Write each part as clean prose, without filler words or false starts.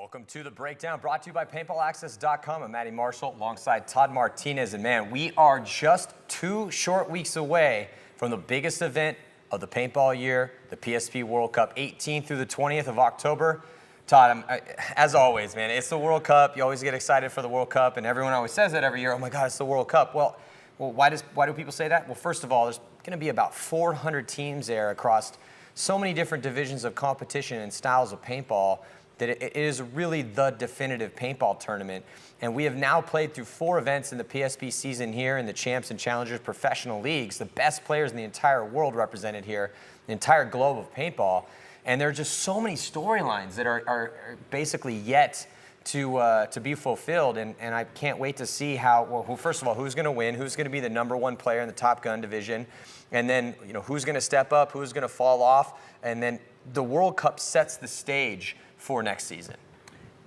Welcome to The Breakdown, brought to you by PaintballAccess.com. I'm Matty Marshall alongside Todd Martinez. And man, we are just 2 short weeks away from the biggest event of the paintball year, the PSP World Cup, 18th through the 20th of October. Todd, as always, man, it's the World Cup. You always get excited for the World Cup, and everyone always says that every year. Oh my God, it's the World Cup. Well, why do people say that? Well, first of all, there's going to be about 400 teams there across so many different divisions of competition and styles of paintball that it is really the definitive paintball tournament. And we have now played through 4 events in the PSP season here in the Champs and Challengers professional leagues, the best players in the entire world represented here, the entire globe of paintball. And there are just so many storylines that are basically yet to be fulfilled. And I can't wait to see how, well, first of all, who's going to win, who's going to be the #1 player in the Top Gun division, and then who's going to step up, who's going to fall off, and then the World Cup sets the stage for next season.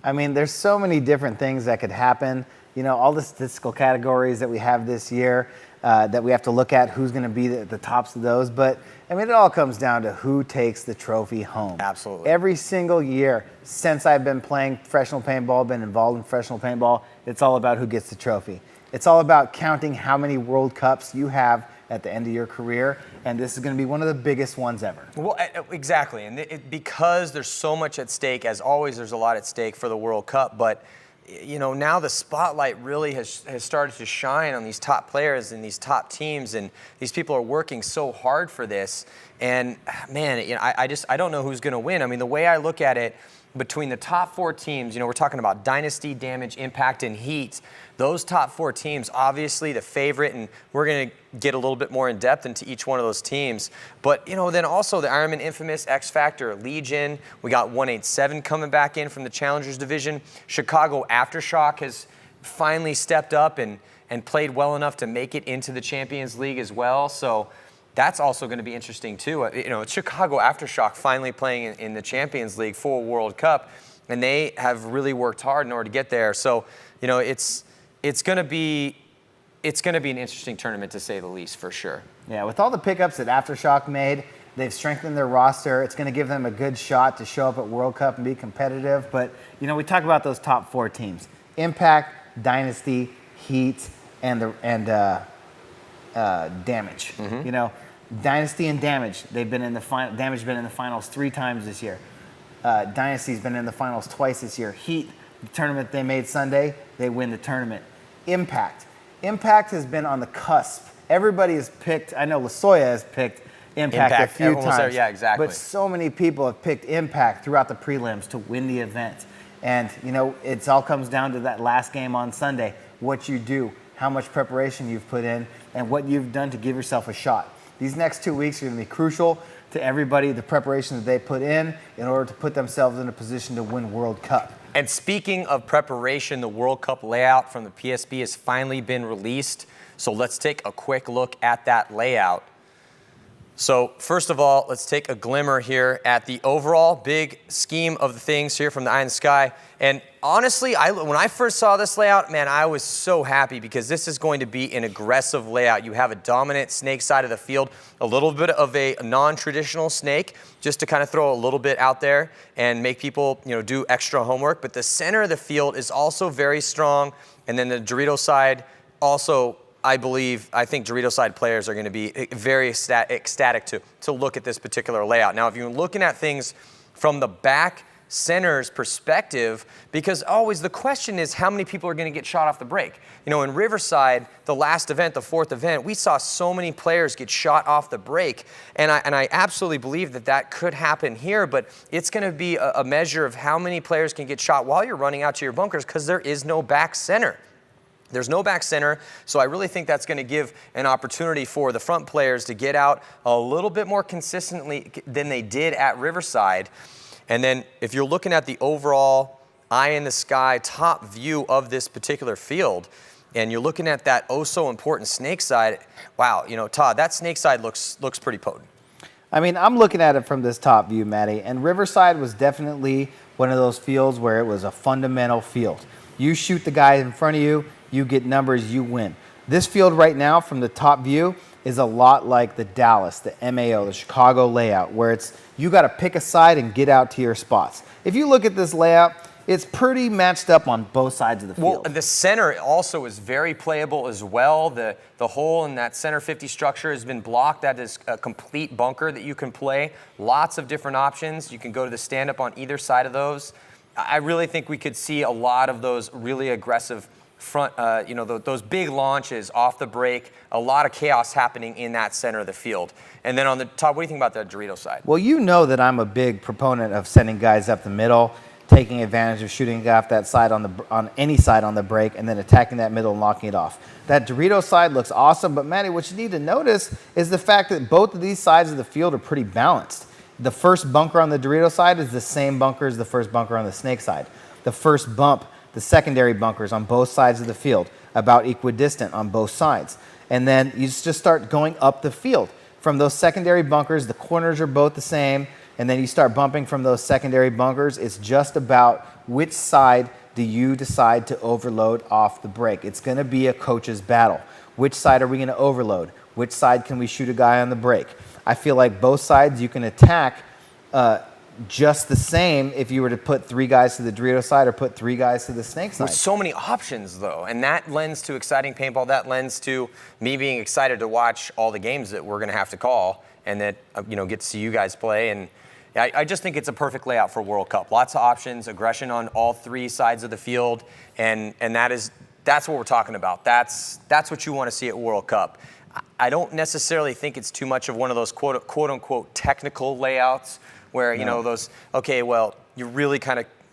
I mean, there's so many different things that could happen. All the statistical categories that we have this year that we have to look at, who's going to be the tops of those. But, I mean, it all comes down to who takes the trophy home. Absolutely. Every single year since I've been playing professional paintball, been involved in professional paintball, it's all about who gets the trophy. It's all about counting how many World Cups you have at the end of your career, and this is going to be one of the biggest ones ever. Well, exactly, and because there's so much at stake, as always, there's a lot at stake for the World Cup, but now the spotlight really has started to shine on these top players and these top teams, and these people are working so hard for this, and man, I don't know who's going to win. I mean, the way I look at it, between the top 4 teams, we're talking about Dynasty, Damage, Impact, and Heat. Those top 4 teams, obviously the favorite, and we're going to get a little bit more in depth into each one of those teams. But, then also the Ironman Infamous, X Factor, Legion. We got 187 coming back in from the Challengers division. Chicago Aftershock has finally stepped up and played well enough to make it into the Champions League as well. So that's also going to be interesting too. It's Chicago Aftershock finally playing in the Champions League for World Cup, and they have really worked hard in order to get there. So, it's going to be an interesting tournament to say the least, for sure. Yeah, with all the pickups that Aftershock made, they've strengthened their roster. It's going to give them a good shot to show up at World Cup and be competitive. But we talk about those top 4 teams: Impact, Dynasty, Heat, and Damage. Mm-hmm. Dynasty and Damage, they've been in the final. Damage been in the finals 3 times this year. Dynasty's been in the finals twice this year. Heat, the tournament they made Sunday, they win the tournament. Impact has been on the cusp. Everybody has picked. I know Lasoya has picked Impact a few times. There, yeah, exactly. But so many people have picked Impact throughout the prelims to win the event. And it all comes down to that last game on Sunday. What you do, how much preparation you've put in, and what you've done to give yourself a shot. These next 2 weeks are going to be crucial to everybody, the preparation that they put in order to put themselves in a position to win World Cup. And speaking of preparation, the World Cup layout from the PSP has finally been released. So let's take a quick look at that layout. So first of all, let's take a glimmer here at the overall big scheme of the things here from the eye in the sky. And honestly, when I first saw this layout, man, I was so happy because this is going to be an aggressive layout. You have a dominant snake side of the field, a little bit of a non-traditional snake, just to kind of throw a little bit out there and make people, do extra homework. But the center of the field is also very strong. And then the Dorito side also, I think Dorito side players are going to be very ecstatic to look at this particular layout. Now, if you're looking at things from the back center's perspective, because always the question is how many people are going to get shot off the break. In Riverside, the last event, the 4th event, we saw so many players get shot off the break, and I absolutely believe that could happen here, but it's going to be a measure of how many players can get shot while you're running out to your bunkers, because there is no back center. There's no back center, so I really think that's going to give an opportunity for the front players to get out a little bit more consistently than they did at Riverside. And then if you're looking at the overall eye in the sky top view of this particular field, and you're looking at that oh-so-important snake side, wow, Todd, that snake side looks pretty potent. I mean, I'm looking at it from this top view, Matty, and Riverside was definitely one of those fields where it was a fundamental field. You shoot the guy in front of you, you get numbers, you win. This field right now from the top view is a lot like the Dallas, the MAO, the Chicago layout, where it's you got to pick a side and get out to your spots. If you look at this layout, it's pretty matched up on both sides of the field. Well, the center also is very playable as well. The hole in that center 50 structure has been blocked. That is a complete bunker that you can play. Lots of different options. You can go to the stand-up on either side of those. I really think we could see a lot of those really aggressive front, those big launches off the break, a lot of chaos happening in that center of the field. And then on the top, what do you think about the Dorito side? Well, you know that I'm a big proponent of sending guys up the middle, taking advantage of shooting off that side on any side on the break, and then attacking that middle and locking it off. That Dorito side looks awesome, but Matty, what you need to notice is the fact that both of these sides of the field are pretty balanced. The first bunker on the Dorito side is the same bunker as the first bunker on the Snake side. The first bump, the secondary bunkers on both sides of the field, about equidistant on both sides. And then you just start going up the field. From those secondary bunkers, the corners are both the same, and then you start bumping from those secondary bunkers. It's just about which side do you decide to overload off the break. It's going to be a coach's battle. Which side are we going to overload? Which side can we shoot a guy on the break? I feel like both sides you can attack just the same if you were to put 3 guys to the Dorito side or put 3 guys to the Snake side. There's so many options, though, and that lends to exciting paintball. That lends to me being excited to watch all the games that we're going to have to call and that get to see you guys play. And I just think it's a perfect layout for World Cup. Lots of options, aggression on all 3 sides of the field, and that's what we're talking about. That's what you want to see at World Cup. I don't necessarily think it's too much of one of those quote unquote technical layouts where, you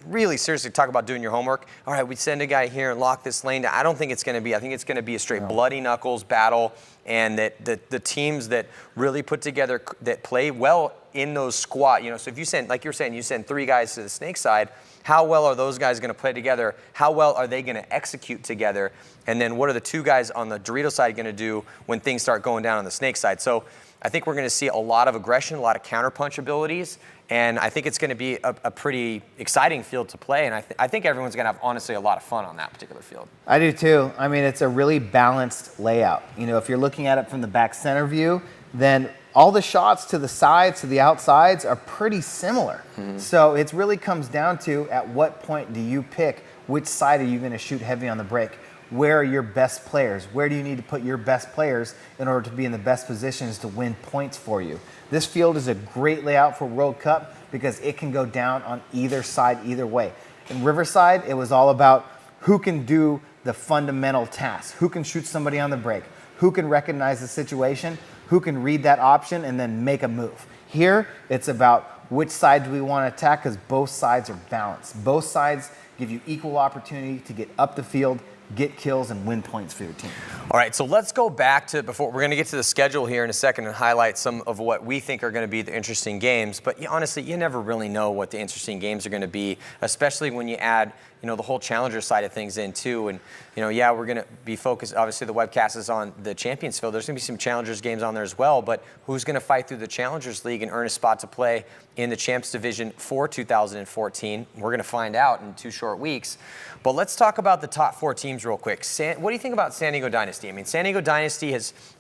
really seriously talk about doing your homework. All right, we send a guy here and lock this lane down. I don't think it's going to be. I think it's going to be a straight bloody knuckles battle, and that the teams that really put together, that play well in those squad, so if you send, like you're saying, you send 3 guys to the Snake side, how well are those guys going to play together? How well are they going to execute together? And then what are the 2 guys on the Dorito side going to do when things start going down on the Snake side? So I think we're going to see a lot of aggression, a lot of counterpunch abilities, and I think it's going to be a pretty exciting field to play, and I think everyone's going to have, honestly, a lot of fun on that particular field. I do too. I mean, it's a really balanced layout. If you're looking at it from the back center view, then all the shots to the sides, to the outsides are pretty similar. Mm-hmm. So it really comes down to, at what point do you pick which side are you going to shoot heavy on the break? Where are your best players? Where do you need to put your best players in order to be in the best positions to win points for you? This field is a great layout for World Cup because it can go down on either side, either way. In Riverside, it was all about who can do the fundamental tasks, who can shoot somebody on the break, who can recognize the situation, who can read that option and then make a move. Here, it's about which side do we want to attack, because both sides are balanced. Both sides give you equal opportunity to get up the field, get kills, and win points for your team. All right, so let's go back to, we're going to get to the schedule here in a second and highlight some of what we think are going to be the interesting games. But honestly, you never really know what the interesting games are going to be, especially when you add, the whole challenger side of things in too. And, we're going to be focused, obviously the webcast is on the Champions field. There's going to be some challengers games on there as well, but who's going to fight through the Challengers League and earn a spot to play in the Champs Division for 2014? We're going to find out in 2 short weeks. But let's talk about the top 4 teams real quick. What do you think about San Diego Dynasty? I mean, San Diego Dynasty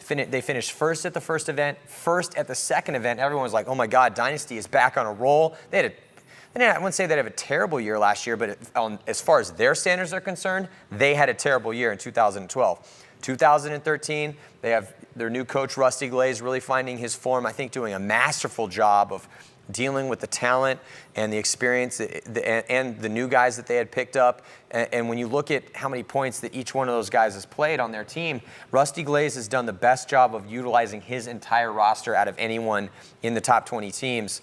they finished first at the first event, first at the second event. Everyone was like, oh my God, Dynasty is back on a roll. I wouldn't say they'd have a terrible year last year, but as far as their standards are concerned, they had a terrible year in 2012. 2013, they have their new coach, Rusty Glaze, really finding his form, I think doing a masterful job of dealing with the talent and the experience and the new guys that they had picked up. And when you look at how many points that each one of those guys has played on their team, Rusty Glaze has done the best job of utilizing his entire roster out of anyone in the top 20 teams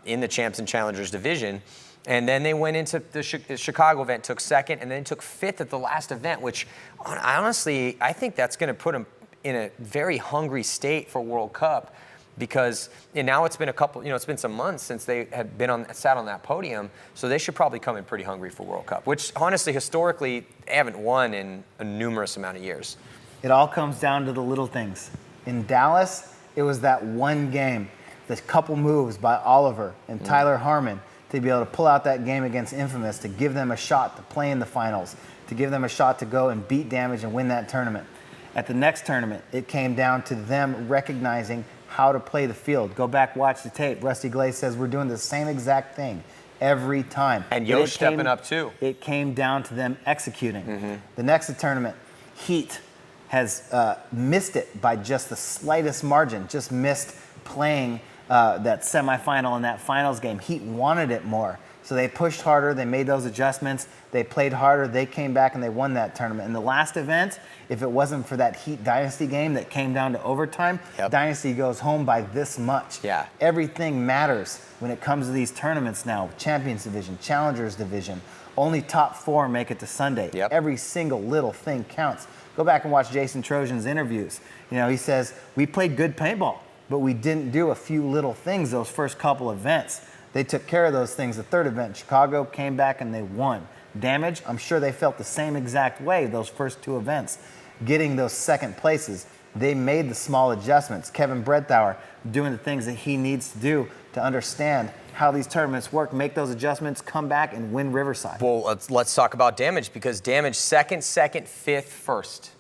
in the Champs and Challengers division. And then they went into the Chicago event, took second, and then took 5th at the last event, which honestly, I think that's going to put them in a very hungry state for World Cup, because now it's been it's been some months since they had sat on that podium, so they should probably come in pretty hungry for World Cup, which honestly, historically, they haven't won in a numerous amount of years. It all comes down to the little things. In Dallas, it was that one game, the couple moves by Oliver and Tyler Harmon to be able to pull out that game against Infamous, to give them a shot to play in the finals, to give them a shot to go and beat Damage and win that tournament. At the next tournament, it came down to them recognizing how to play the field. Go back, watch the tape. Rusty Glaze says we're doing the same exact thing. every time. And Yosh stepping up too. It came down to them executing. The next tournament, Heat has missed it by just the slightest margin, just missed playing that semifinal and that finals game. Heat wanted it more. So they pushed harder, they made those adjustments, they played harder, they came back and they won that tournament. In the last event, if it wasn't for that Heat Dynasty game that came down to overtime, Dynasty goes home by this much. Yeah. Everything matters when it comes to these tournaments now. Champions Division, Challengers Division. Only top 4 make it to Sunday. Every single little thing counts. Go back and watch Jason Trojan's interviews. You know, he says, we played good paintball, but we didn't do a few little things those first couple events. They took care of those things. The third event, Chicago, came back and they won. Damage, I'm sure they felt the same exact way those first 2 events. Getting those second places, they made the small adjustments. Kevin Bredthauer doing the things that he needs to do to understand how these tournaments work, make those adjustments, come back and win Riverside. Well, let's talk about Damage, because Damage second, fifth, first.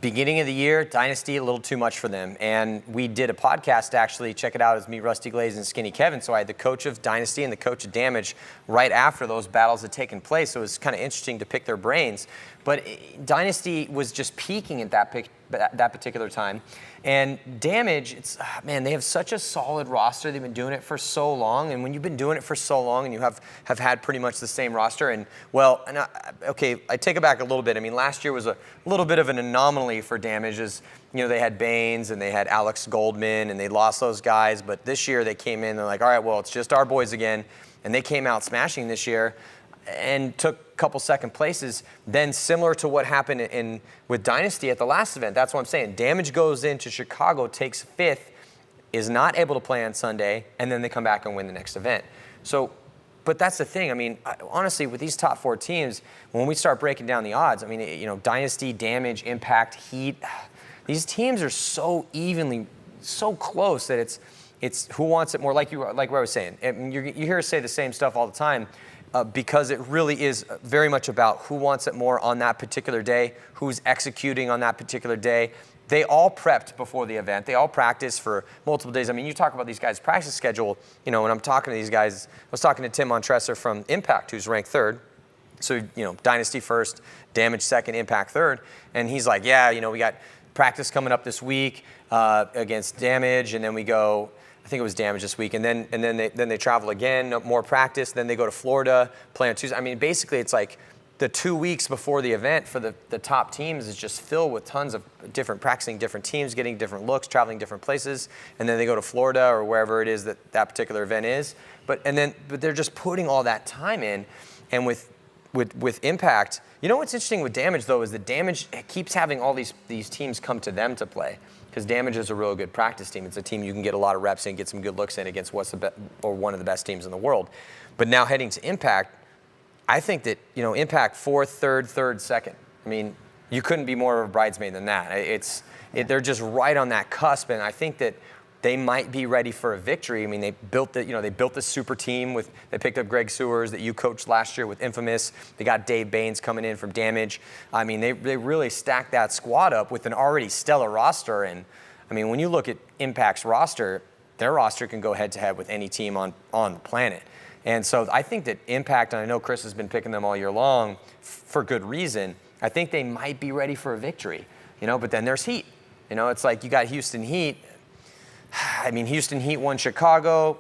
Beginning of the year, Dynasty, a little too much for them. And we did a podcast, actually. Check it out. It's me, Rusty Glaze, and Skinny Kevin. So I had the coach of Dynasty and the coach of Damage right after those battles had taken place. So it was kind of interesting to pick their brains. But Dynasty was just peaking at that particular time. And Damage, man, they have such a solid roster. They've been doing it for so long. And when you've been doing it for so long and you have had pretty much the same roster, and well, okay, I take it back a little bit. I mean, last year was a little bit of an anomaly for Damage, as you know, they had Baines and they had Alex Goldman and they lost those guys. But this year they came in, they're like, all right, well, it's just our boys again. And they came out smashing this year and took a couple second places. Then similar to what happened with Dynasty at the last event. That's what I'm saying. Damage goes into Chicago, takes 5th, is not able to play on Sunday, and then they come back and win the next event. So, but that's the thing. I mean, honestly, with these top 4 teams, when we start breaking down the odds, I mean, you know, Dynasty, Damage, Impact, Heat, these teams are so evenly, so close that it's who wants it more. Like what I was saying, you hear us say the same stuff all the time. Because it really is very much about who wants it more on that particular day, who's executing on that particular day. They all prepped before the event. They all practiced for multiple days. I mean, you talk about these guys' practice schedule. You know, when I'm talking to these guys, I was talking to Tim Montresor from Impact, who's ranked 3rd. So, you know, Dynasty 1st, Damage 2nd, Impact 3rd. And he's like, yeah, you know, we got practice coming up this week against Damage, and then we go, I think it was Damage this week, and then they travel again, more practice, then they go to Florida, play on Tuesday. I mean, basically it's like the 2 weeks before the event for the top teams is just filled with tons of different practicing, different teams, getting different looks, traveling different places, and then they go to Florida or wherever it is that particular event is. But they're just putting all that time in, and with Impact, you know what's interesting with Damage though is that Damage keeps having all these teams come to them to play. Because Damage is a real good practice team. It's a team you can get a lot of reps in, get some good looks in against one of the best teams in the world. But now heading to Impact, I think that, you know, Impact 4th, 3rd, 2nd. I mean, you couldn't be more of a bridesmaid than that. They're just right on that cusp, and I think that they might be ready for a victory. I mean, they built the super team they picked up Greg Sewers that you coached last year with Infamous. They got Dave Baines coming in from Damage. I mean, they really stacked that squad up with an already stellar roster. And I mean, when you look at Impact's roster, their roster can go head to head with any team on the planet. And so I think that Impact, and I know Chris has been picking them all year long for good reason, I think they might be ready for a victory, you know, but then there's Heat. You know, it's like you got Houston Heat. I mean, Houston Heat won Chicago,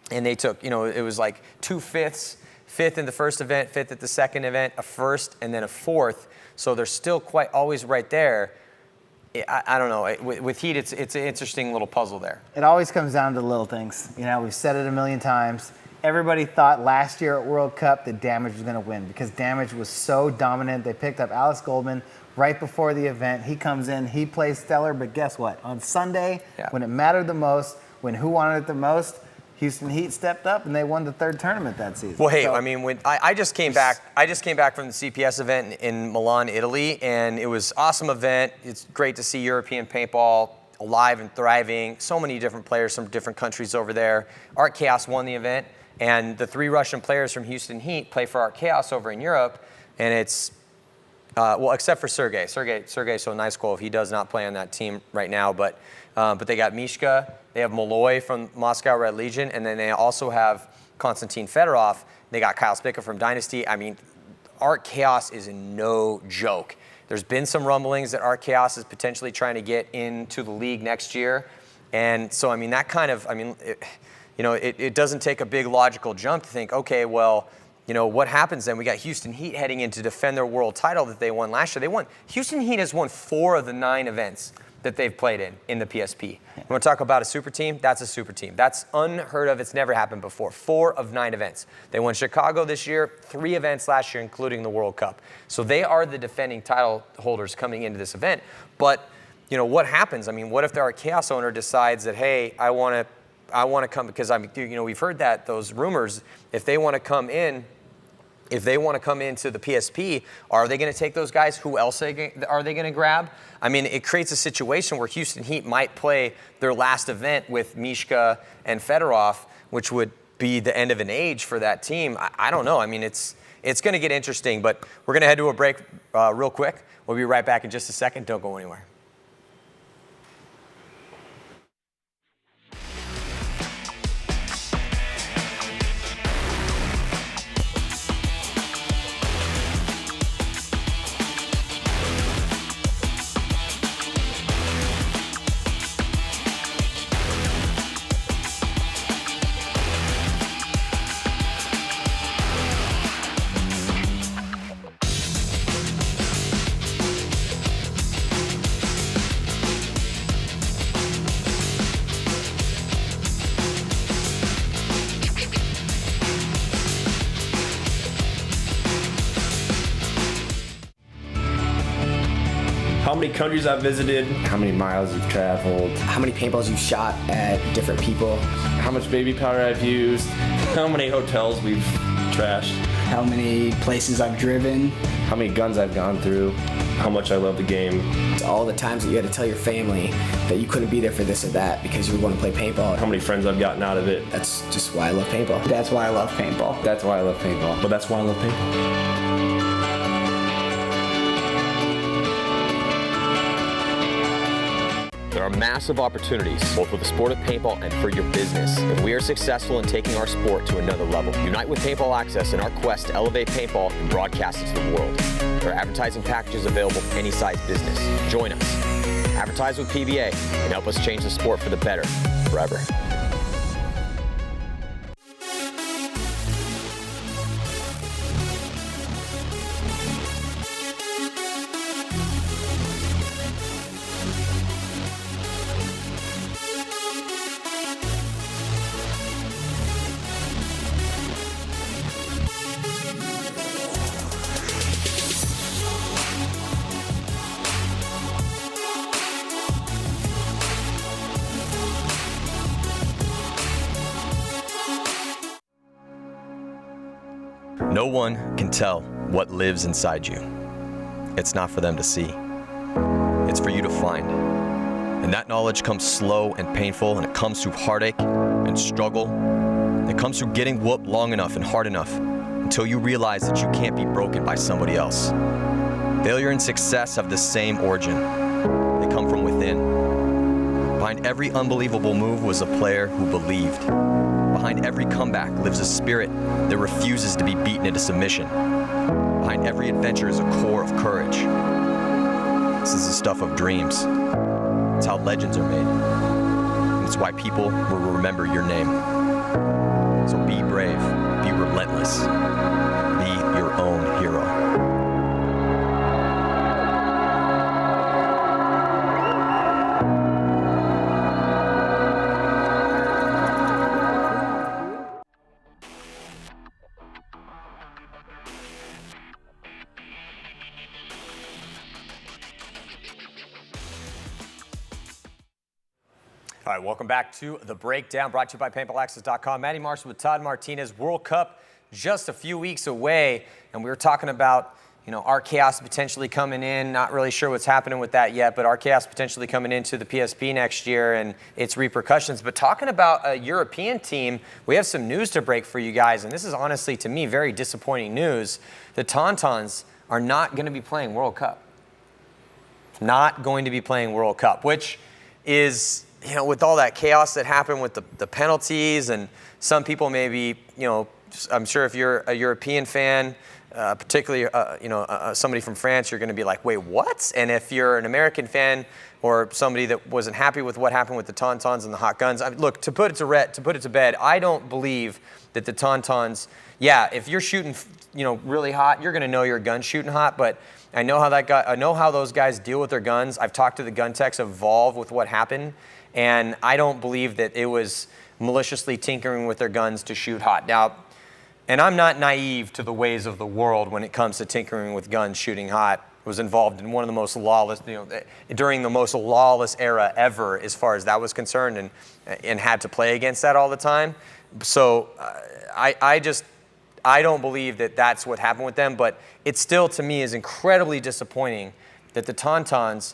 and they took, you know, it was like 2 5ths, 5th in the first event, 5th at the second event, a 1st, and then a 4th. So they're still quite always right there. I don't know. With Heat, it's an interesting little puzzle there. It always comes down to the little things. You know, we've said it a million times. Everybody thought last year at World Cup that Damage was going to win because Damage was so dominant. They picked up Alex Goldman right before the event. He comes in, he plays stellar, but guess what? On Sunday, when it mattered the most, when who wanted it the most, Houston Heat stepped up and they won the 3rd tournament that season. Well, hey, so, I mean, when I just came back from the CPS event in Milan, Italy, and it was an awesome event. It's great to see European paintball alive and thriving. So many different players from different countries over there. Art Chaos won the event, and the 3 Russian players from Houston Heat play for Art Chaos over in Europe, and it's well, except for Sergey. Sergey so nice quote. He does not play on that team right now, but they got Mishka. They have Malloy from Moscow Red Legion, and then they also have Konstantin Fedorov. They got Kyle Spica from Dynasty. I mean, Art Chaos is no joke. There's been some rumblings that Art Chaos is potentially trying to get into the league next year. And so, I mean, that kind of, I mean, it doesn't take a big logical jump to think, okay, well, what happens then? We got Houston Heat heading in to defend their world title that they won last year. Houston Heat has won 4 of the 9 events that they've played in the PSP. You want to talk about a super team? That's a super team. That's unheard of. It's never happened before. 4 of 9 events. They won Chicago this year, 3 events last year, including the World Cup. So they are the defending title holders coming into this event. But, what happens? I mean, what if the Art Chaos owner decides that, hey, I want to come, because we've heard that, those rumors, if they want to come into the PSP, are they going to take those guys? Who else are they going to grab? I mean, it creates a situation where Houston Heat might play their last event with Mishka and Fedorov, which would be the end of an age for that team. I don't know. I mean, it's going to get interesting, but we're going to head to a break real quick. We'll be right back in just a second. Don't go anywhere. How many countries I've visited, how many miles you've traveled, how many paintballs you've shot at different people, how much baby powder I've used, how many hotels we've trashed, how many places I've driven, how many guns I've gone through, how much I love the game. It's all the times that you had to tell your family that you couldn't be there for this or that because you were going to play paintball. How many friends I've gotten out of it. That's just why I love paintball. That's why I love paintball. That's why I love paintball. But that's why I love paintball. There are massive opportunities, both for the sport of paintball and for your business. If we are successful in taking our sport to another level, unite with Paintball Access in our quest to elevate paintball and broadcast it to the world. There are advertising packages available for any size business. Join us. Advertise with PBA and help us change the sport for the better, forever. No one can tell what lives inside you. It's not for them to see. It's for you to find. And that knowledge comes slow and painful, and it comes through heartache and struggle. It comes through getting whooped long enough and hard enough until you realize that you can't be broken by somebody else. Failure and success have the same origin. They come from within. Behind every unbelievable move was a player who believed. Behind every comeback lives a spirit that refuses to be beaten into submission. Behind every adventure is a core of courage. This is the stuff of dreams. It's how legends are made. And it's why people will remember your name. So be brave, be relentless, be your own hero. All right, welcome back to The Breakdown, brought to you by PaintballAccess.com. Matty Marshall with Todd Martinez. World Cup just a few weeks away, and we were talking about, Art Chaos potentially coming in. Not really sure what's happening with that yet, but Art Chaos potentially coming into the PSP next year and its repercussions. But talking about a European team, we have some news to break for you guys, and this is honestly, to me, very disappointing news. The Tontons are not going to be playing World Cup. Not going to be playing World Cup, which is, with all that chaos that happened with the penalties and, some people maybe, I'm sure if you're a European fan, particularly, somebody from France, you're going to be like, wait, what? And if you're an American fan or somebody that wasn't happy with what happened with the Tontons and the hot guns, look, to put it to bed, I don't believe that the Tontons, if you're shooting, really hot, you're going to know your gun's shooting hot, but I know how those guys deal with their guns. I've talked to the gun techs involved with what happened, and I don't believe that it was maliciously tinkering with their guns to shoot hot. Now, and I'm not naive to the ways of the world when it comes to tinkering with guns, shooting hot. Was involved in one of the most lawless, during the most lawless era ever as far as that was concerned, and had to play against that all the time. So I don't believe that that's what happened with them, but it still, to me, is incredibly disappointing that the Tontons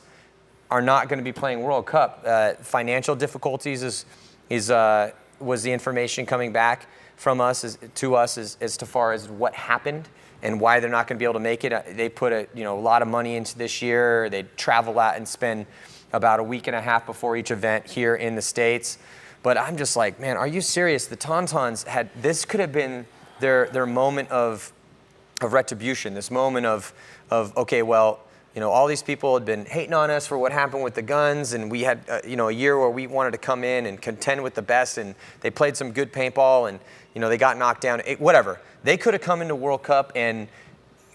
are not going to be playing World Cup. Financial difficulties was the information coming back from us to us as far as what happened and why they're not going to be able to make it. They put a lot of money into this year. They travel out and spend about a week and a half before each event here in the States. But I'm just like, man, are you serious? The Tontons this could have been their moment of retribution, this moment of okay, well, all these people had been hating on us for what happened with the guns, and we had a year where we wanted to come in and contend with the best, and they played some good paintball, and they got knocked down. Whatever. They could have come into World Cup and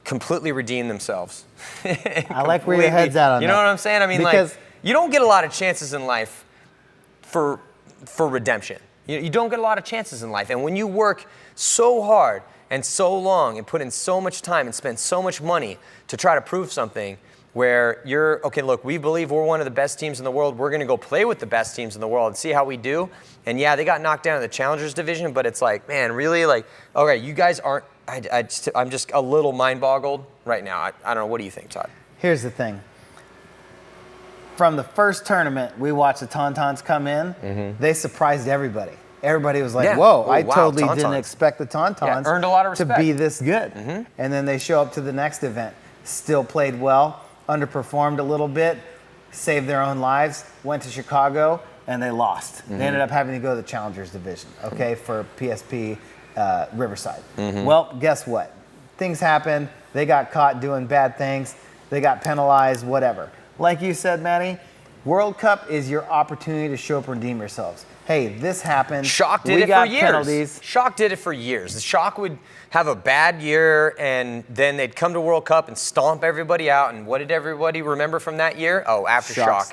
completely redeemed themselves. I like where your head's at on that. You know what I'm saying? I mean, because you don't get a lot of chances in life for redemption. You don't get a lot of chances in life, and when you work so hard and so long and put in so much time and spend so much money to try to prove something where you're, okay, look, we believe we're one of the best teams in the world. We're going to go play with the best teams in the world and see how we do. And yeah, they got knocked down in the Challengers division, but it's like, man, really? Okay, you guys aren't, I'm just a little mind boggled right now. I don't know. What do you think, Todd? here's the thing. From the first tournament, we watched the Tontons come in. Mm-hmm. They surprised everybody. Everybody was like, whoa, I totally didn't expect the Tontons earned a lot of respect. to be this good. Mm-hmm. And then they show up to the next event, still played well, underperformed a little bit, saved their own lives, went to Chicago, and they lost. Mm-hmm. They ended up having to go to the Challengers division, okay, for PSP Riverside. Mm-hmm. Well, guess what? Things happened. They got caught doing bad things. They got penalized, whatever. Like you said, Matty, World Cup is your opportunity to show up and redeem yourselves. Hey, this happened. Shock did it for years. Penalties. Shock did it for years. The Shock would have a bad year, and then they'd come to World Cup and stomp everybody out. And what did everybody remember from that year? Oh, after Shock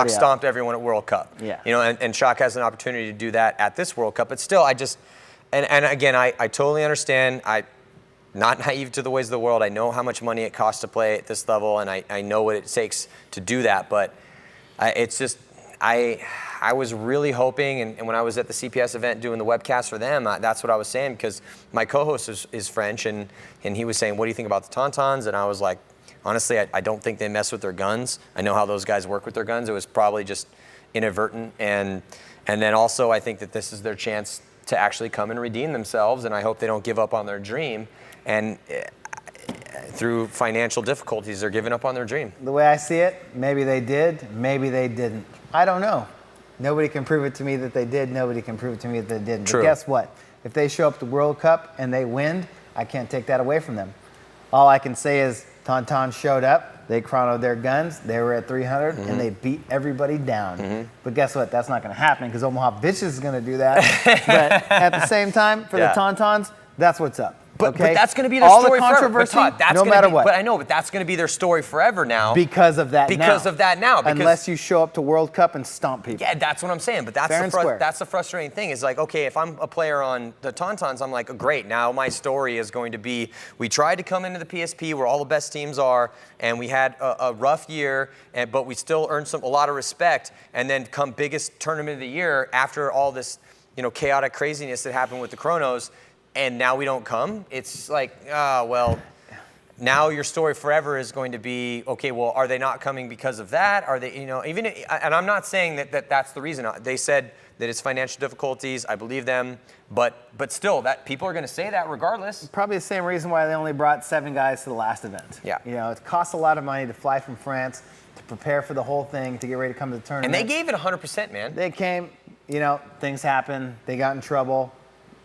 stomped everyone at World Cup. Yeah. You know, and Shock has an opportunity to do that at this World Cup. But still, and again, I totally understand. I'm not naive to the ways of the world. I know how much money it costs to play at this level, and I know what it takes to do that. But it's just, I was really hoping, and when I was at the CPS event doing the webcast for them, that's what I was saying, because my co-host is French, and he was saying, what do you think about the Tontons? And I was like, honestly, I don't think they mess with their guns. I know how those guys work with their guns. It was probably just inadvertent. And then also, I think that this is their chance to actually come and redeem themselves, and I hope they don't give up on their dream. And through financial difficulties, they're giving up on their dream. The way I see it, maybe they did, maybe they didn't. I don't know. Nobody can prove it to me that they did. Nobody can prove it to me that they didn't. True. But guess what? If they show up to World Cup and they win, I can't take that away from them. All I can say is Tontons showed up. They chronoed their guns. They were at 300, and they beat everybody down. Mm-hmm. But guess what? That's not going to happen because Omaha Bitches is going to do that. But at the same time, for the Tontons, that's what's up. But that's going to be their story forever. But Todd, no matter what. But I know, but that's going to be their story forever now. Because of that now. Unless you show up to World Cup and stomp people. Yeah, that's what I'm saying. But that's the frustrating thing. Is like, okay, if I'm a player on the Tontons, I'm like, great. Now my story is going to be, we tried to come into the PSP where all the best teams are, and we had a rough year, but we still earned a lot of respect. And then come biggest tournament of the year after all this, chaotic craziness that happened with the Chronos. And now we don't come. It's like, well, now your story forever is going to be, okay, well, are they not coming because of that? Are they, even, and I'm not saying that that's the reason. They said that it's financial difficulties. I believe them. But still, that people are going to say that regardless. Probably the same reason why they only brought 7 guys to the last event. Yeah. It costs a lot of money to fly from France, to prepare for the whole thing, to get ready to come to the tournament. And they gave it 100%, man. They came, things happened. They got in trouble.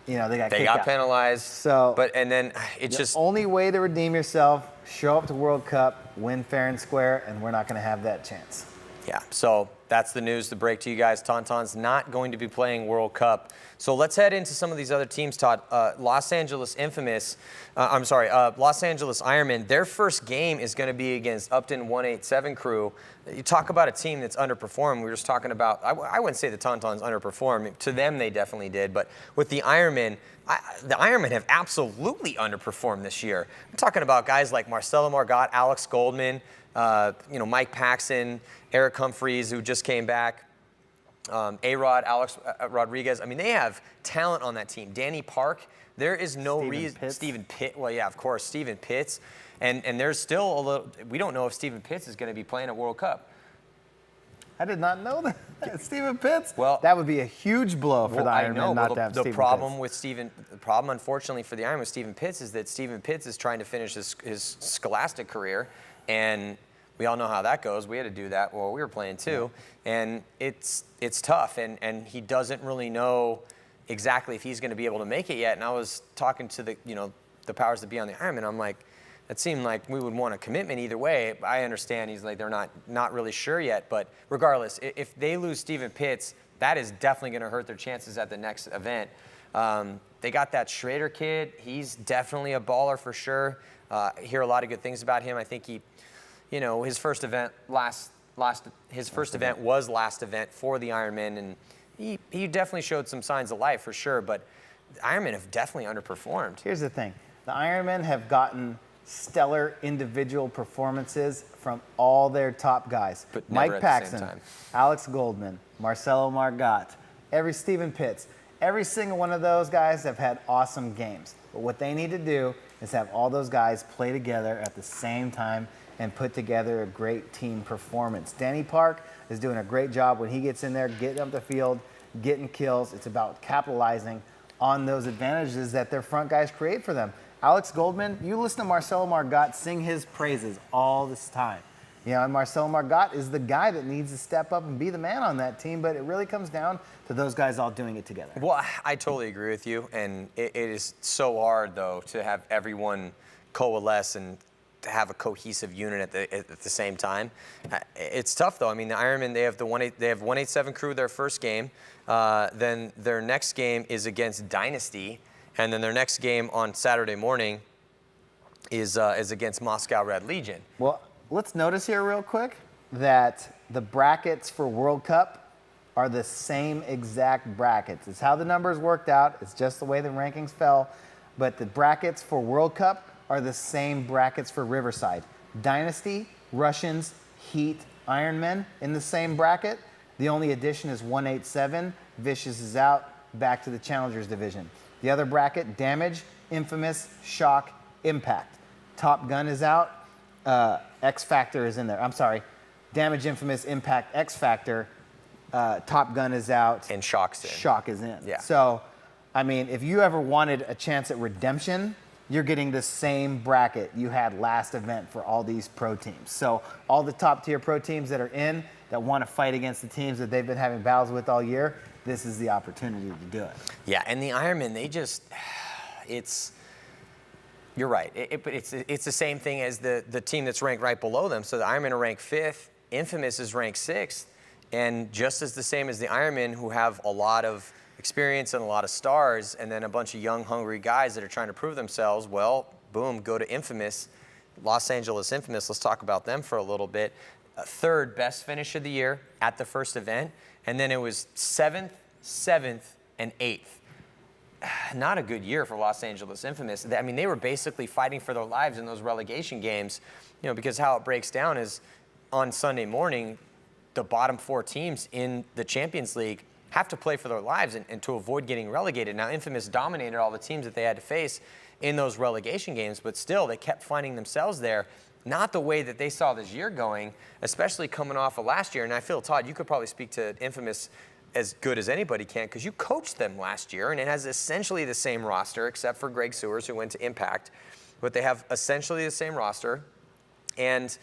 they got They kicked got out. penalized. So And then it's the just. only way to redeem yourself, show up to World Cup, win fair and square, and we're not going to have that chance. Yeah, so that's the news to break to you guys. Tontons not going to be playing World Cup. So let's head into some of these other teams, Todd. Los Angeles Ironmen, their first game is going to be against Upton 187 crew. You talk about a team that's underperformed. We were just talking about, I wouldn't say the Tontons underperformed. To them, they definitely did. But with the Ironmen, the Ironmen have absolutely underperformed this year. I'm talking about guys like Marcelo Margot, Alex Goldman, Mike Paxson, Eric Humphreys, who just came back, A-Rod, Alex Rodriguez. I mean, they have talent on that team. Danny Park, there is no reason. Stephen Pitts. Well, yeah, of course, Stephen Pitts. And there's still a little, we don't know if Stephen Pitts is going to be playing at World Cup. I did not know that. Stephen Pitts? Well, that would be a huge blow for the Ironmen not to have Stephen Pitts. The problem, unfortunately, for the Ironmen with Stephen Pitts is that Stephen Pitts is trying to finish his scholastic career, and we all know how that goes. We had to do that while we were playing too, and it's tough, and he doesn't really know exactly if he's going to be able to make it yet. And I was talking to the powers that be on the Ironman. I'm like, it seemed like we would want a commitment either way. I understand he's like they're not really sure yet, but regardless, if they lose Stephen Pitts, that is definitely going to hurt their chances at the next event. They got that Schrader kid. He's definitely a baller for sure. I hear a lot of good things about him. I think he. His first event was last event for the Ironman, and he definitely showed some signs of life for sure. But the Ironmen have definitely underperformed. Here's the thing: the Ironmen have gotten stellar individual performances from all their top guys. But never Mike at the same Paxson, time. Alex Goldman, Marcelo Margot, Stephen Pitts. Every single one of those guys have had awesome games. But what they need to do is have all those guys play together at the same time and put together a great team performance. Danny Park is doing a great job when he gets in there, getting up the field, getting kills. It's about capitalizing on those advantages that their front guys create for them. Alex Goldman, you listen to Marcelo Margot sing his praises all this time. And Marcelo Margot is the guy that needs to step up and be the man on that team, but it really comes down to those guys all doing it together. Well, I totally agree with you, and it is so hard, though, to have everyone coalesce and to have a cohesive unit at the same time. It's tough, though. I mean, the Ironmen, they have 187 crew their first game. Then their next game is against Dynasty, and then their next game on Saturday morning is against Moscow Red Legion. Well, let's notice here real quick that the brackets for World Cup are the same exact brackets. It's how the numbers worked out. It's just the way the rankings fell. But the brackets for World Cup are the same brackets for Riverside. Dynasty, Russians, Heat, Ironmen in the same bracket. The only addition is 187. Vicious is out, back to the Challengers division. The other bracket, Damage, Infamous, Shock, Impact. Top Gun is out. X Factor is in there. I'm sorry. Damage, Infamous, Impact, X Factor. Top Gun is out. And Shock's in. Shock is in. Yeah. So, I mean, if you ever wanted a chance at redemption, you're getting the same bracket you had last event for all these pro teams. So all the top tier pro teams that are in, that want to fight against the teams that they've been having battles with all year, this is the opportunity to do it. Yeah, and the Ironmen, you're right. It's the same thing as the team that's ranked right below them. So the Ironmen are ranked 5th, Infamous is ranked 6th, and just as the same as the Ironmen, who have a lot of experience and a lot of stars, and then a bunch of young, hungry guys that are trying to prove themselves, well, boom, go to Infamous, Los Angeles Infamous. Let's talk about them for a little bit. 3rd best finish of the year at the first event, and then it was 7th, 7th, and 8th. Not a good year for Los Angeles Infamous. I mean, they were basically fighting for their lives in those relegation games, because how it breaks down is on Sunday morning, the bottom 4 teams in the Champions League have to play for their lives and to avoid getting relegated. Now, Infamous dominated all the teams that they had to face in those relegation games, but still, they kept finding themselves there. Not the way that they saw this year going, especially coming off of last year. And I feel, Todd, you could probably speak to Infamous as good as anybody can, because you coached them last year, and it has essentially the same roster, except for Greg Sewers, who went to Impact. But they have essentially the same roster. And,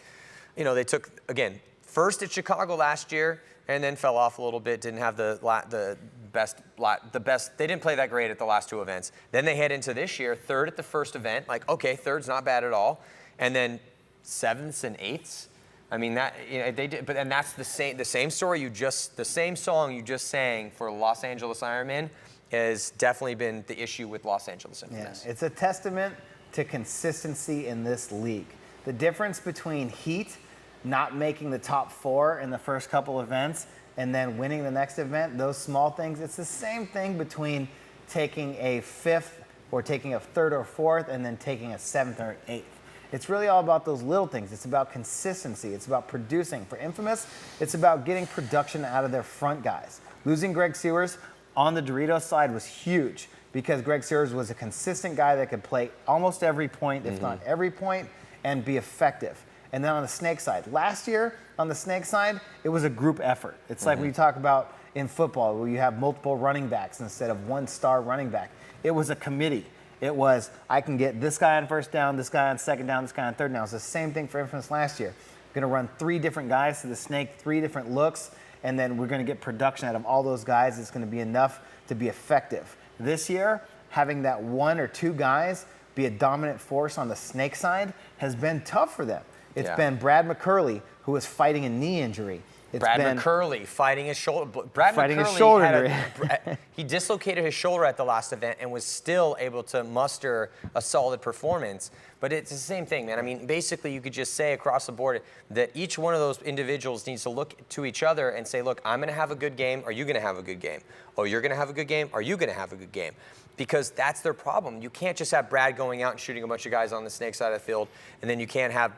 they took, again, first at Chicago last year, and then fell off a little bit, didn't have the the best. They didn't play that great at the last two events. Then they head into this year, third at the first event. Like, okay, third's not bad at all. And then sevenths and eighths. I mean, that, you know, they did, but and that's the same story the same song you just sang for Los Angeles Ironman has definitely been the issue with Los Angeles Infamous. Yeah, it's a testament to consistency in this league. The difference between heat, not making the top 4 in the first couple events, and then winning the next event, those small things, it's the same thing between taking a 5th or taking a 3rd or 4th and then taking a 7th or 8th. It's really all about those little things. It's about consistency. It's about producing. For Infamous, it's about getting production out of their front guys. Losing Greg Sewers on the Doritos side was huge because Greg Sewers was a consistent guy that could play almost every point, if not every point, and be effective. And then on the Snake side, last year on the Snake side, it was a group effort. It's like when you talk about in football where you have multiple running backs instead of one star running back. It was a committee. It was, I can get this guy on first down, this guy on second down, this guy on third down. It's the same thing for Infamous last year. We're going to run 3 different guys to the Snake, 3 different looks, and then we're going to get production out of all those guys. It's going to be enough to be effective. This year, having that 1 or 2 guys be a dominant force on the Snake side has been tough for them. It's been Brad McCurley, who was fighting a knee injury. Brad McCurley fighting his shoulder. Brad fighting McCurley his shoulder. he dislocated his shoulder at the last event and was still able to muster a solid performance. But it's the same thing, man. I mean, basically, you could just say across the board that each one of those individuals needs to look to each other and say, look, I'm going to have a good game. Are you going to have a good game? Oh, you're going to have a good game. Are you going to have a good game? Because that's their problem. You can't just have Brad going out and shooting a bunch of guys on the Snake side of the field, and then you can't have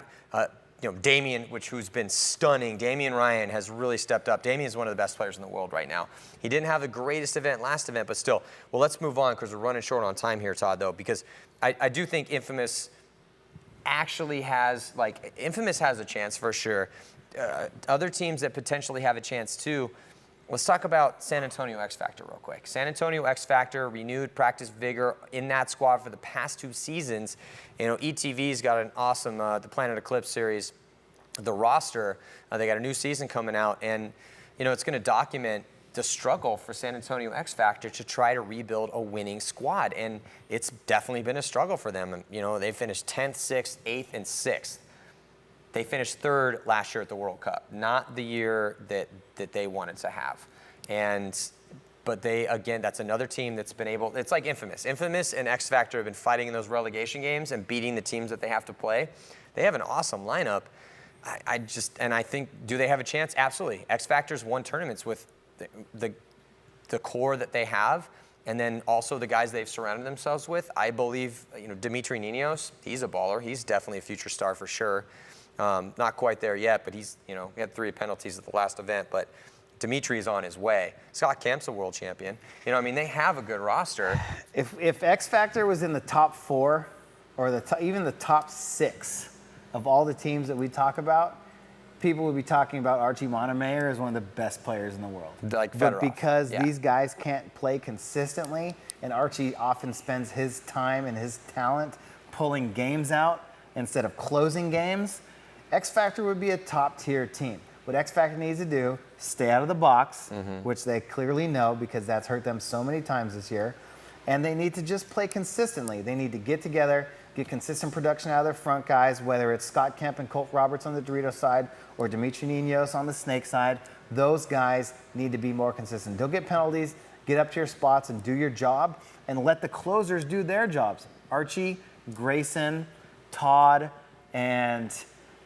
Damian, who's been stunning. Damian Ryan has really stepped up. Damian is one of the best players in the world right now. He didn't have the greatest event last event, but still. Well, let's move on because we're running short on time here, Todd, though, because I do think Infamous actually has, Infamous has a chance for sure. Other teams that potentially have a chance too. Let's talk about San Antonio X Factor real quick. San Antonio X Factor, renewed practice vigor in that squad for the past 2 seasons. You know, ETV's got an awesome, the Planet Eclipse series, the roster. They got a new season coming out, and you know it's going to document the struggle for San Antonio X Factor to try to rebuild a winning squad, and it's definitely been a struggle for them. You know, they finished 10th, 6th, 8th, and 6th. They finished 3rd last year at the World Cup, not the year that they wanted to have. But they, again, that's another team that's been able, it's like Infamous. Infamous and X Factor have been fighting in those relegation games and beating the teams that they have to play. They have an awesome lineup. I think, do they have a chance? Absolutely. X Factor's won tournaments with the core that they have, and then also the guys they've surrounded themselves with. I believe, Dimitri Ninos, he's a baller. He's definitely a future star for sure. Not quite there yet, but he's, he had 3 penalties at the last event, but Dimitri is on his way. Scott Kemp's a world champion. They have a good roster. If X Factor was in the top 4 or even the top 6 of all the teams that we talk about, people would be talking about Archie Montemayor as one of the best players in the world. Like Fedorov. But because these guys can't play consistently, and Archie often spends his time and his talent pulling games out instead of closing games, X Factor would be a top-tier team. What X Factor needs to do, stay out of the box, which they clearly know because that's hurt them so many times this year, and they need to just play consistently. They need to get together, get consistent production out of their front guys, whether it's Scott Kemp and Colt Roberts on the Doritos side or Dimitri Ninos on the Snake side. Those guys need to be more consistent. Don't get penalties, get up to your spots and do your job, and let the closers do their jobs. Archie, Grayson, Todd, and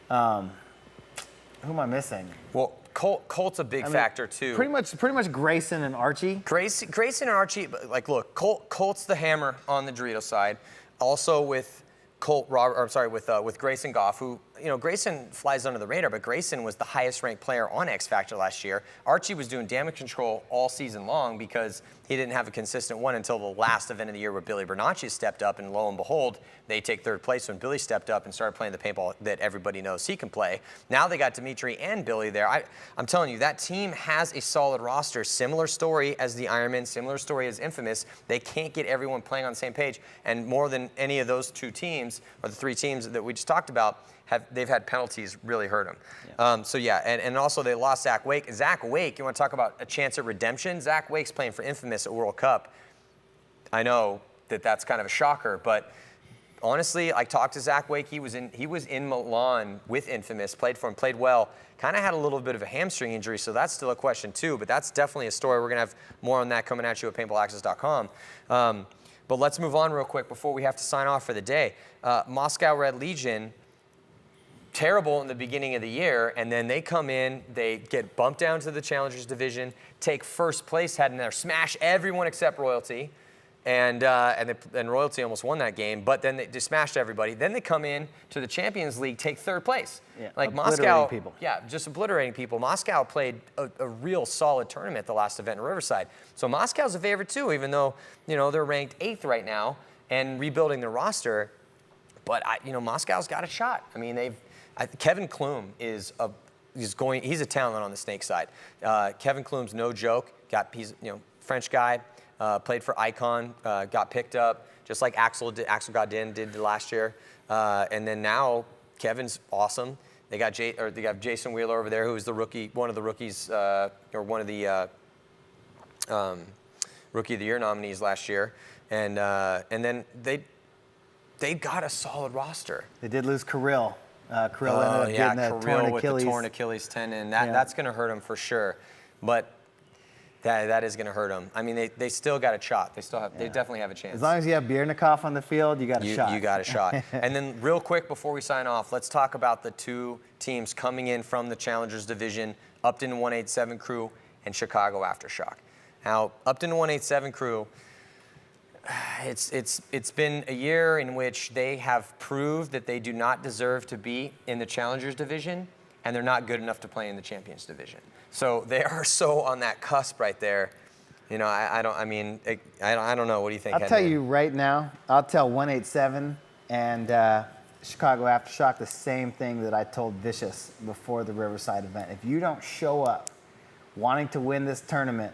who am I missing? Well, Colt's a big factor too. Pretty much Grayson and Archie. Grayson and Archie, look, Colt's the hammer on the Dorito side. Also with with Grayson Goff, who, Grayson flies under the radar, but Grayson was the highest ranked player on X Factor last year. Archie was doing damage control all season long because he didn't have a consistent one until the last event of the year where Billy Bernacchi stepped up, and lo and behold, they take 3rd place when Billy stepped up and started playing the paintball that everybody knows he can play. Now they got Dimitri and Billy there. I'm telling you, that team has a solid roster. Similar story as the Ironman, similar story as Infamous. They can't get everyone playing on the same page, and more than any of those 2 teams, or the 3 teams that we just talked about, have had penalties really hurt them. Yeah. And also they lost Zach Wake. Zach Wake, you want to talk about a chance at redemption? Zach Wake's playing for Infamous at World Cup. I know that's kind of a shocker, but honestly, I talked to Zach Wake. He was in Milan with Infamous, played for him, played well. Kind of had a little bit of a hamstring injury, so that's still a question too. But that's definitely a story. We're gonna have more on that coming at you at paintballaccess.com. But let's move on real quick before we have to sign off for the day. Moscow Red Legion, terrible in the beginning of the year, and then they come in, they get bumped down to the Challengers division, take first place, head in there, smash everyone except Royalty. And Royalty almost won that game, but then they just smashed everybody. Then they come in to the Champions League, take third place. Yeah, like obliterating Moscow, people. Yeah, just obliterating people. Moscow played a real solid tournament the last event in Riverside. So Moscow's a favorite too, even though they're ranked 8th right now and rebuilding their roster. But Moscow's got a shot. I mean, Kevin Klum he's a talent on the Snake side. Kevin Klum's no joke. He's French guy. Played for Icon, got picked up, just like Axel Godin did last year. And then now Kevin's awesome. They got Jason Wheeler over there, who was the rookie, one of the rookies, or one of the Rookie of the Year nominees last year. And then they got a solid roster. They did lose Kirill. Kirill ended up getting that torn with Achilles. the torn Achilles tendon. That's going to hurt him for sure. But that is going to hurt them. I mean, they still got a shot. They definitely have a chance. As long as you have Biernikov on the field, you got a shot. You got a shot. And then real quick before we sign off, let's talk about the two teams coming in from the Challengers division, Upton 187 Crew and Chicago Aftershock. Now, Upton 187 Crew, it's been a year in which they have proved that they do not deserve to be in the Challengers division, and they're not good enough to play in the Champions division. So they are so on that cusp right there. I don't know. What do you think? I'll tell you right now, I'll tell 187 and Chicago Aftershock the same thing that I told Vicious before the Riverside event. If you don't show up wanting to win this tournament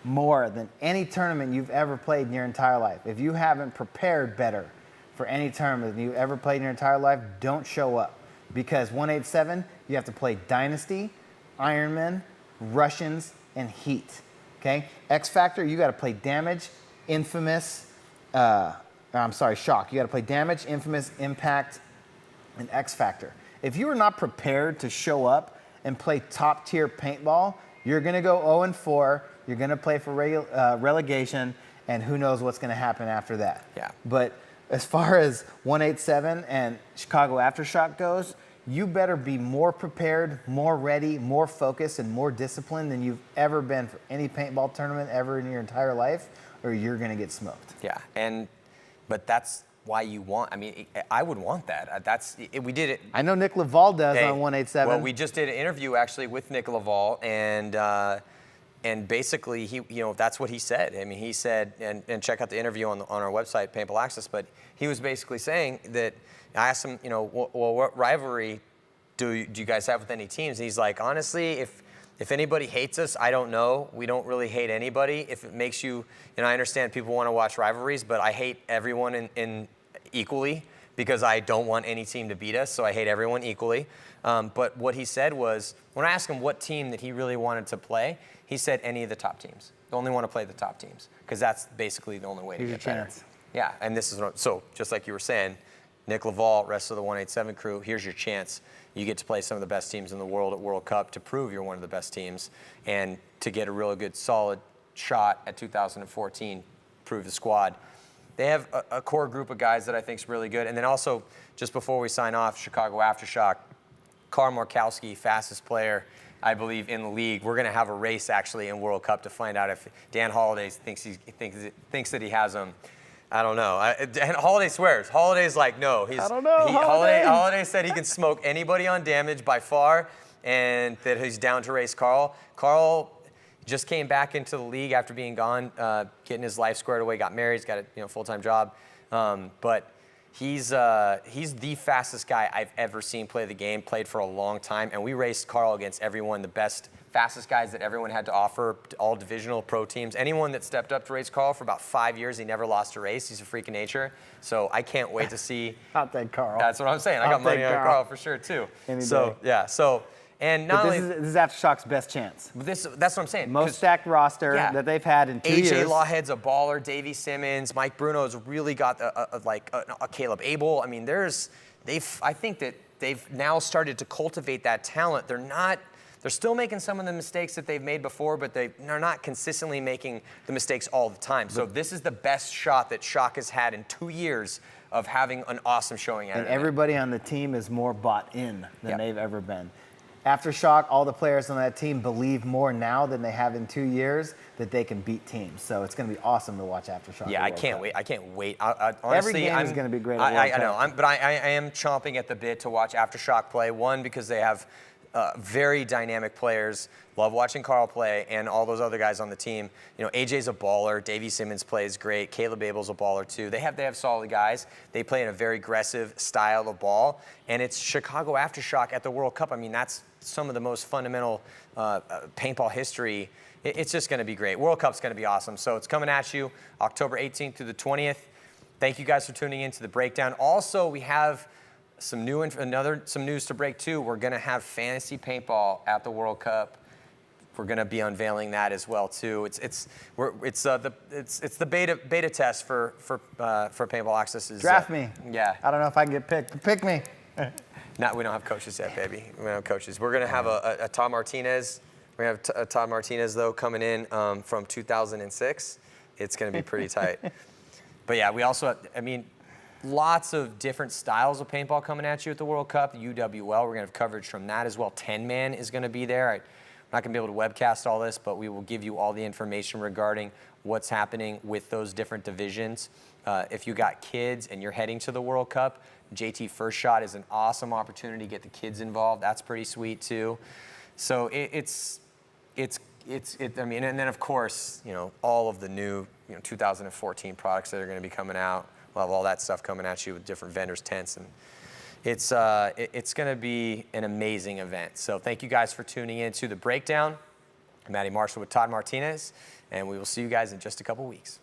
more than any tournament you've ever played in your entire life, if you haven't prepared better for any tournament than you've ever played in your entire life, don't show up. Because 187, you have to play Dynasty, Ironman, Russians, and Heat. Okay? X Factor, you got to play Damage, Infamous, Shock. You got to play Damage, Infamous, Impact, and X Factor. If you are not prepared to show up and play top tier paintball, you're going to go 0-4. You're going to play for relegation, and who knows what's going to happen after that. Yeah. But as far as 187 and Chicago Aftershock goes, you better be more prepared, more ready, more focused, and more disciplined than you've ever been for any paintball tournament ever in your entire life, or you're going to get smoked. Yeah, but that's why you want. I mean, I would want that. We did it. I know Nick Laval does on 187. Well, we just did an interview actually with Nick Laval, and basically that's what he said. I mean, he said, and check out the interview on our website, Paintball Access. But he was basically saying that. I asked him, well, what rivalry do you guys have with any teams? And he's like, honestly, if anybody hates us, I don't know. We don't really hate anybody. If it makes you, I understand people want to watch rivalries, but I hate everyone in equally because I don't want any team to beat us, so I hate everyone equally. But what he said was, when I asked him what team that he really wanted to play, he said any of the top teams. They only want to play the top teams because that's basically the only way to get better. Chance. Yeah, and this is so just like you were saying, Nick Laval, rest of the 187 crew, here's your chance. You get to play some of the best teams in the world at World Cup to prove you're one of the best teams and to get a really good, solid shot at 2014, prove the squad. They have a core group of guys that I think is really good. And then also, just before we sign off, Chicago Aftershock, Karl Markowski, fastest player, I believe, in the league. We're going to have a race, actually, in World Cup to find out if Dan Holiday thinks that he has him. I don't know. And Holiday swears. Holiday's like, no. I don't know. Holiday said he can smoke anybody on damage by far, and that he's down to race Karl. Karl just came back into the league after being gone, getting his life squared away. Got married. He's got a full-time job. But He's the fastest guy I've ever seen play the game, played for a long time, and we raced Carl against everyone, the best, fastest guys that everyone had to offer, all divisional pro teams. Anyone that stepped up to race Carl for about 5 years, he never lost a race. He's a freak of nature. So I can't wait to see. I'll take Carl. That's what I'm saying. I got money on Carl for sure, too. Any so, day. yeah, so. And not But only this is Aftershock's best chance. that's what I'm saying. Most stacked roster that they've had in 2 years. AJ Lawhead's a baller. Davey Simmons, Mike Bruno's really got a Caleb Abel. I mean, I think that they've now started to cultivate that talent. They're still making some of the mistakes that they've made before, but they're not consistently making the mistakes all the time. So this is the best shot that Shock has had in 2 years of having an awesome showing at it. And everybody on the team is more bought in than they've ever been. Aftershock, all the players on that team believe more now than they have in 2 years that they can beat teams. So it's going to be awesome to watch Aftershock. Yeah, I can't wait. I can't wait. Honestly, every game is going to be great. I know, but I am chomping at the bit to watch Aftershock play. One, because they have very dynamic players. Love watching Carl play and all those other guys on the team. You know, AJ's a baller. Davey Simmons plays great. Caleb Abel's a baller too. They have solid guys. They play in a very aggressive style of ball, and it's Chicago Aftershock at the World Cup. I mean, that's some of the most fundamental paintball history. It's just going to be great. World Cup's going to be awesome. So it's coming at you October 18th through the 20th. Thank you guys for tuning in to the breakdown. Also, we have some news to break too. We're going to have fantasy paintball at the World Cup. We're going to be unveiling that as well too. It's the beta test for Paintball Access. Draft me. Yeah. I don't know if I can get picked. Pick me. No, we don't have coaches yet, baby. We don't have coaches. We're going to have a Todd Martinez. We're going to have a Todd Martinez, though, coming in from 2006. It's going to be pretty tight. But, yeah, we also, lots of different styles of paintball coming at you at the World Cup. The UWL, we're going to have coverage from that as well. 10-man is going to be there. I'm not going to be able to webcast all this, but we will give you all the information regarding what's happening with those different divisions. If you got kids and you're heading to the World Cup, JT First Shot is an awesome opportunity to get the kids involved. That's pretty sweet too. So and then of course, all of the new 2014 products that are going to be coming out. We'll have all that stuff coming at you with different vendors, tents, and it's going to be an amazing event. So thank you guys for tuning in to the breakdown. I'm Matty Marshall with Todd Martinez, and we will see you guys in just a couple weeks.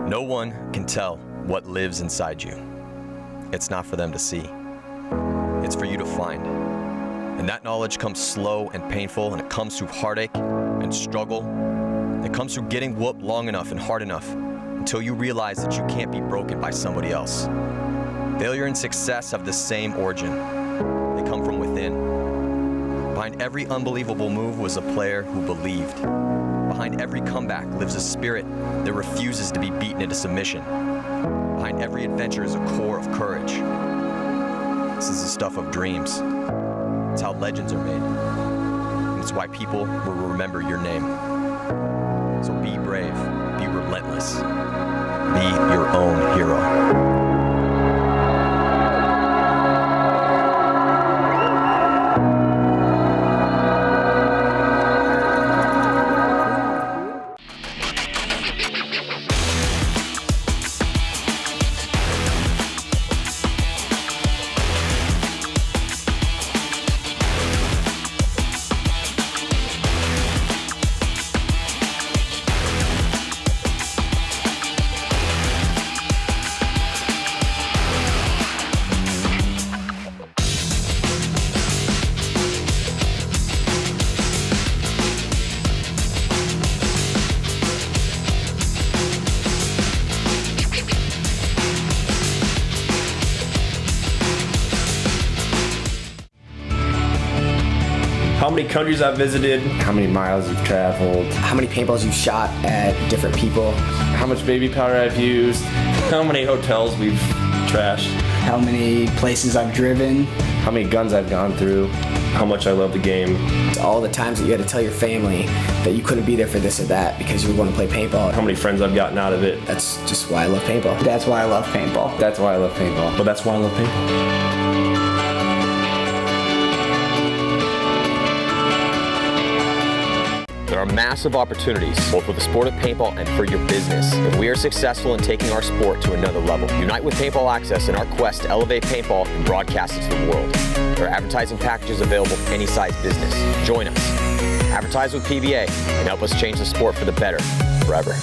No one can tell what lives inside you. It's not for them to see. It's for you to find. And that knowledge comes slow and painful, and it comes through heartache and struggle. It comes through getting whooped long enough and hard enough until you realize that you can't be broken by somebody else. Failure and success have the same origin. They come from within. Behind every unbelievable move was a player who believed. Behind every comeback lives a spirit that refuses to be beaten into submission. Behind every adventure is a core of courage. This is the stuff of dreams. It's how legends are made. And it's why people will remember your name. So be brave, be relentless, be your own hero. how many countries I've visited, how many miles you've traveled, How many paintballs you've shot at different people. how much baby powder I've used, how many hotels we've trashed, How many places I've driven. how many guns I've gone through. how much I love the game. It's all the times that you had to tell your family that you couldn't be there for this or that because you were going to play paintball. How many friends I've gotten out of it. That's just why I love paintball. That's why I love paintball. That's why I love paintball. But that's why I love paintball. There are massive opportunities, both with the sport of paintball and for your business. If we are successful in taking our sport to another level, unite with Paintball Access in our quest to elevate paintball and broadcast it to the world. There are advertising packages available for any size business. Join us. Advertise with PBA and help us change the sport for the better forever.